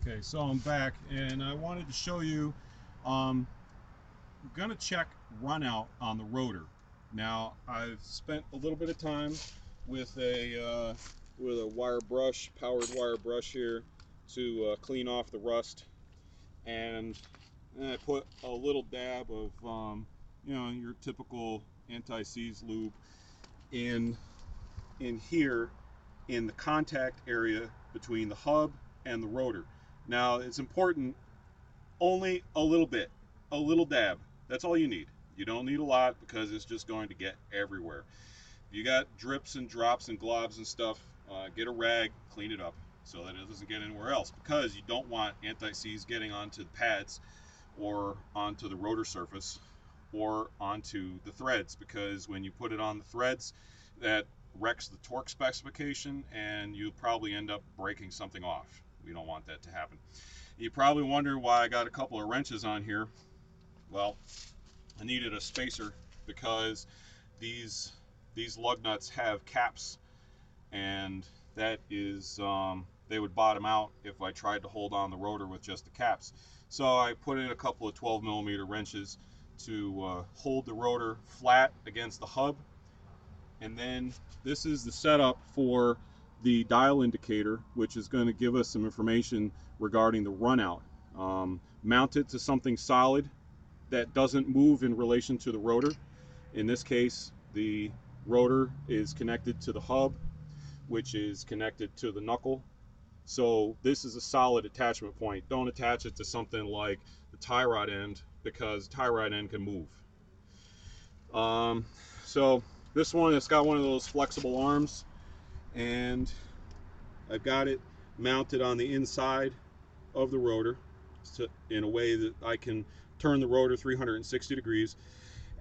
Okay, so I'm back and I wanted to show you, I'm going to check Runout on the rotor. Now I've spent a little bit of time with a wire brush, powered wire brush here to clean off the rust, and I put a little dab of your typical anti-seize lube in here in the contact area between the hub and the rotor. Now it's important, only a little bit, a little dab. That's all you need. You don't need a lot because it's just going to get everywhere. If you got drips and drops and globs and stuff, get a rag, clean it up so that it doesn't get anywhere else, because you don't want anti-seize getting onto the pads or onto the rotor surface or onto the threads, because when you put it on the threads, that wrecks the torque specification and you'll probably end up breaking something off. We don't want that to happen. You probably wonder why I got a couple of wrenches on here. Well, I needed a spacer because these lug nuts have caps, and that is they would bottom out if I tried to hold on the rotor with just the caps. So I put in a couple of 12mm wrenches to hold the rotor flat against the hub. And then this is the setup for the dial indicator, which is going to give us some information regarding the runout. Mount it to something solid that doesn't move in relation to the rotor. In this case, the rotor is connected to the hub, which is connected to the knuckle. So this is a solid attachment point. Don't attach it to something like the tie rod end, because the tie rod end can move. So this one, it's got one of those flexible arms, and I've got it mounted on the inside of the rotor in a way that I can turn the rotor 360 degrees.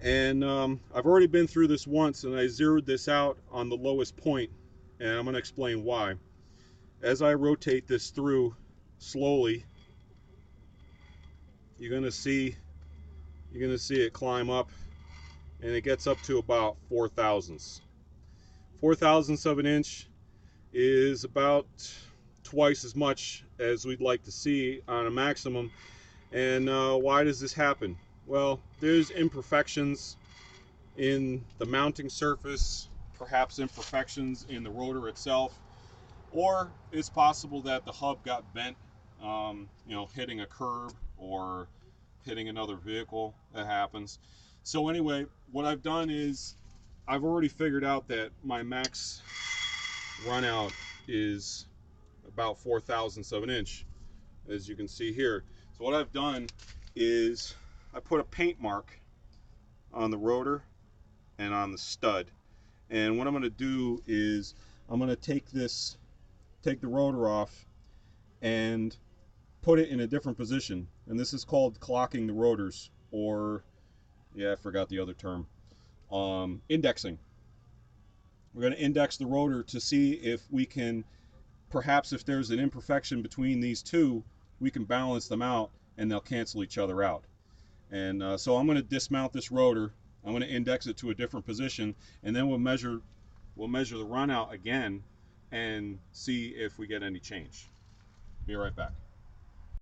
And I've already been through this once, and I zeroed this out on the lowest point, and I'm going to explain why. As I rotate this through slowly, you're going to see it climb up, and it gets up to about 4 thousandths. 4 thousandths of an inch is about twice as much as we'd like to see on a maximum. And why does this happen? Well, there's imperfections in the mounting surface, perhaps imperfections in the rotor itself, or it's possible that the hub got bent, hitting a curb or hitting another vehicle. That happens. So anyway, what I've done is I've already figured out that my max runout is about 4 thousandths of an inch, as you can see here. So what I've done is I put a paint mark on the rotor and on the stud. And what I'm going to do is I'm going to take the rotor off and put it in a different position. And this is called clocking the rotors, or I forgot the other term. Indexing. We're going to index the rotor to see if we can, perhaps if there's an imperfection between these two, we can balance them out and they'll cancel each other out. And so I'm going to dismount this rotor. I'm going to index it to a different position, and then we'll measure the runout again and see if we get any change. Be right back.